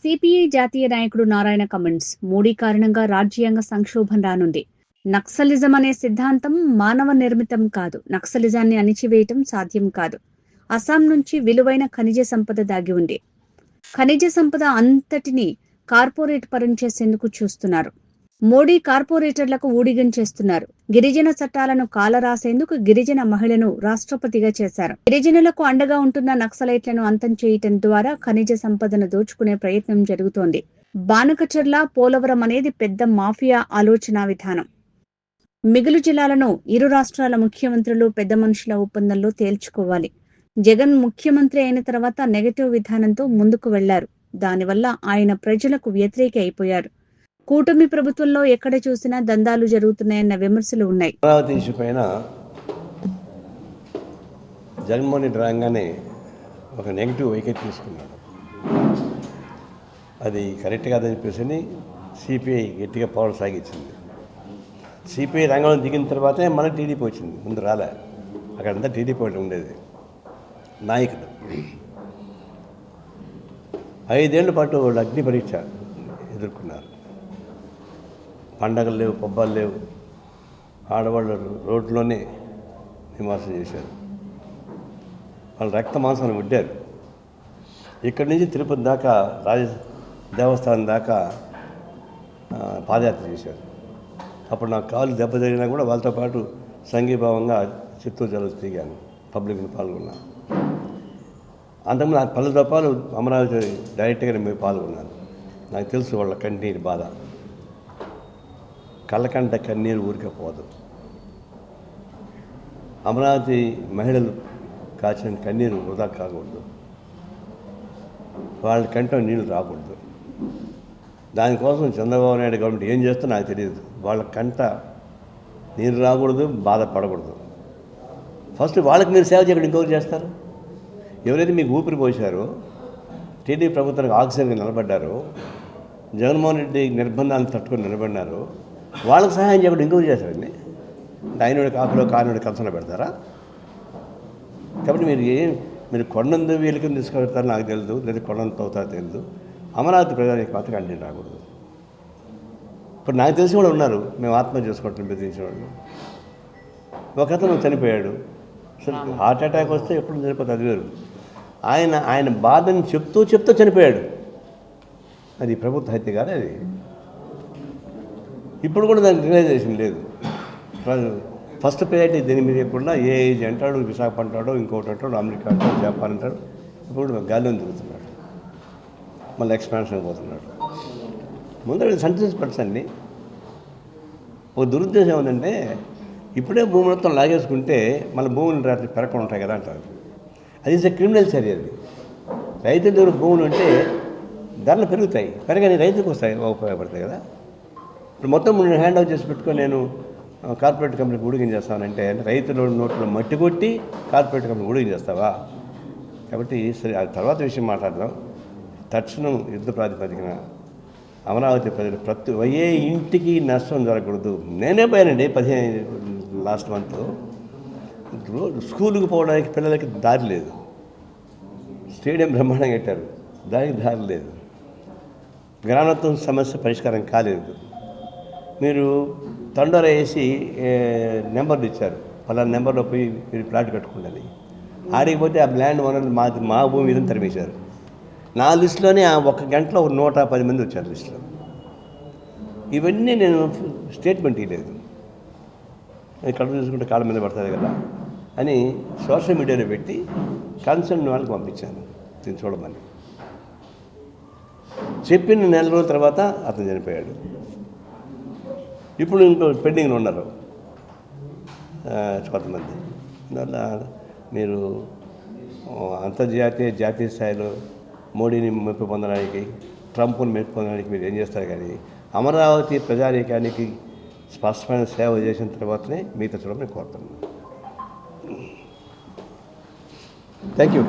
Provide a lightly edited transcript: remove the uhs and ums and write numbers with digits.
CPI జాతీయ నాయకుడు Narayana comments. Modi కారణంగా రాజ్యాంగ సంక్షోభం రానుంది. నక్సలిజం అనే సిద్ధాంతం మానవ నిర్మితం కాదు. నక్సలిజాన్ని అణిచివేయటం సాధ్యం కాదు. అస్సాం నుంచి విలువైన ఖనిజ సంపద దాగి ఉంది. ఖనిజ సంపద అంతటిని కార్పొరేట్ పరం చేసేందుకు చూస్తున్నారు. మోడీ కార్పొరేటర్లకు ఊడిగం చేస్తున్నారు. గిరిజన చట్టాలను కాలరాసేందుకు గిరిజన మహిళను రాష్ట్రపతిగా చేశారు. గిరిజనులకు అండగా ఉంటున్న నక్సలైట్లను అంతం చేయటం ద్వారా ఖనిజ సంపదను దోచుకునే ప్రయత్నం జరుగుతోంది. బానకచర్ల, పోలవరం అనేది పెద్ద మాఫియా ఆలోచనా విధానం. మిగులు జిల్లాలను ఇరు రాష్ట్రాల ముఖ్యమంత్రులు పెద్ద మనుషుల ఒప్పందంలో తేల్చుకోవాలి. జగన్ ముఖ్యమంత్రి అయిన తర్వాత నెగటివ్ విధానంతో ముందుకు వెళ్లారు. దానివల్ల ఆయన ప్రజలకు వ్యతిరేకి అయిపోయారు. కూటమి ప్రభుత్వంలో ఎక్కడ చూసినా దందాలు జరుగుతున్నాయన్న విమర్శలు ఉన్నాయి. అమరావతి ఇష్యూ పైన జగన్మోహన్ రెడ్డి రాగానే ఒక నెగిటివ్ వైఖరి తీసుకున్నాడు. అది కరెక్ట్ కాదని చెప్పేసి సిపిఐ గట్టిగా పవర్ సాగించింది. సిపిఐ రంగంలో దిగిన తర్వాతే మన టీడీపీ వచ్చింది. ముందు రాలే. అక్కడంతా టీడీపీ ఒకటి ఉండేది నాయకుడు. 5 ఏళ్ల పాటు వాళ్ళు అగ్ని పరీక్ష ఎదుర్కొన్నారు. పండగలు లేవు, పబ్బాలు లేవు. ఆడవాళ్ళు రోడ్లోనే నివాసం చేశారు. వాళ్ళు రక్త మాంసాన్ని ఉడ్డారు. ఇక్కడి నుంచి తిరుపతి దాకా దేవస్థానం దాకా పాదయాత్ర చేశారు. అప్పుడు నాకు కాలు దెబ్బ తగిలినా కూడా వాళ్ళతో పాటు సంఘీభావంగా చిత్తూరు జలసి తిరిగాను, పబ్లిక్ని పాల్గొన్నాను. అంతకుముందు నాకు 10 దఫాలు అమరావతి డైరెక్ట్గా నేను పాల్గొన్నాను. నాకు తెలుసు వాళ్ళ కన్నీరు బాధ. కళ్ళకంట కన్నీరు ఊరికే పోదు. అమరావతి మహిళలు కాచిన కన్నీరు వృధా కాకూడదు. వాళ్ళ కంట నీళ్ళు రాకూడదు. దానికోసం చంద్రబాబు నాయుడు గవర్నమెంట్ ఏం చేస్తుందో నాకు తెలియదు. వాళ్ళ కంట నీరు రాకూడదు, బాధపడకూడదు. ఫస్ట్ వాళ్ళకి మీరు సేవ చేయకుండా ఇంకొకరు చేస్తారు. ఎవరైతే మీకు ఊపిరి పోసారో, టీడీపీ ప్రభుత్వానికి ఆక్సిజన్గా నిలబడ్డారో, జగన్మోహన్ రెడ్డి నిర్బంధాలను తట్టుకొని నిలబడినారో, వాళ్ళకి సహాయం చేయకుండా ఇంకొకరు చేస్తారండి. ఆయనోడి కాకులో కానివాడి కంచంలో పెడతారా? కాబట్టి మీరు కొండందు వీళ్ళకి తీసుకెళ్తారో నాకు తెలియదు, లేదా కొండంత అవుతారో తెలియదు. అమరావతి ప్రజానికి మాత్రం కంటిన్యూ రాకూడదు. ఇప్పుడు నాకు తెలిసి కూడా ఉన్నారు, మేము ఆత్మహత్య చేసుకుంటాం బెదిరించిన వాళ్ళు. ఒకతను చనిపోయాడు. హార్ట్ అటాక్ వస్తే ఎప్పుడు చనిపోతుంది, అది వేరు. ఆయన బాధని చెప్తూ చనిపోయాడు. అది ప్రభుత్వ హత్య కాదు. అది ఇప్పుడు కూడా దానికి రియలైజేషన్ లేదు. ఫస్ట్ ప్రయారిటీ దీని మీద ఇప్పుడున్న ఏ ఏజ్ అంటాడు, విశాఖ అంటాడు, ఇంకోటి అంటాడు, అమెరికా అంటాడు, జపాన్ అంటాడు. ఇప్పుడు గాలిలో తిరుగుతున్నాడు, మళ్ళీ ఎక్స్పాన్షన్ పోతున్నాడు. ముందు సెంటెన్స్ పర్సన్ని ఒక దురుద్దేశం ఏమందంటే, ఇప్పుడే భూమి మొత్తం లాగేసుకుంటే మళ్ళీ భూములు రాత్రి పెరగకుండా ఉంటాయి కదా అంటారు. అది ఈజ్ ఎ క్రిమినల్ చర్య. అది రైతుల దగ్గర భూములు ఉంటే ధరలు పెరుగుతాయి, పెరగని రైతులకు వస్తాయి, ఉపయోగపడతాయి కదా. ఇప్పుడు మొత్తం నేను హ్యాండ్ ఓవర్ చేసి పెట్టుకొని నేను కార్పొరేట్ కంపెనీకి ఊడిగం చేస్తానంటే రైతుల నోట్లో మట్టి కొట్టి కార్పొరేట్ కంపెనీ ఊడిగం చేస్తావా? కాబట్టి సరే, ఆ తర్వాత విషయం మాట్లాడదాం. తక్షణం యుద్ధ ప్రాతిపదికన అమరావతి ప్రజలు ఏ ఇంటికి నష్టం జరగకూడదు. నేనే పోయానండి 15 లాస్ట్ మంత్. స్కూల్కి పోవడానికి పిల్లలకి దారి లేదు. స్టేడియం బ్రహ్మాండంగా కట్టారు, దానికి దారి లేదు. గ్రామత్వం సమస్య పరిష్కారం కాలేదు. మీరు తండోర వేసి నెంబర్లు ఇచ్చారు, పలానా నెంబర్లో పోయి మీరు ప్లాట్ కట్టుకుంటుంది. ఆడిపోతే ఆ ల్యాండ్ ఓనర్ మా భూమి మీద తరిమేశారు. నా లిస్టులోనే ఆ 1 గంటలో 110 మంది వచ్చారు లిస్టులో. ఇవన్నీ నేను స్టేట్మెంట్ ఇవ్వలేదు. కడుపు చూసుకుంటే కాళ్ళ మీద పడుతుంది కదా అని సోషల్ మీడియాలో పెట్టి కన్సర్న్ వాళ్ళకి పంపించాను, నేను చూడమని. చెప్పిన నెల రోజుల తర్వాత అతను చనిపోయాడు. ఇప్పుడు ఇంకో పెండింగ్లో ఉన్నారు కొంతమంది. అందువల్ల మీరు అంతర్జాతీయ జాతీయ స్థాయిలో మోడీని మెప్పు పొందడానికి, ట్రంప్ను మెప్పు పొందడానికి మీరు ఏం చేస్తారు? కానీ అమరావతి ప్రజానీకానికి స్పష్టమైన సేవ చేసిన తర్వాతనే మిగతా చూడమని కోరుతున్నాను. Thank you.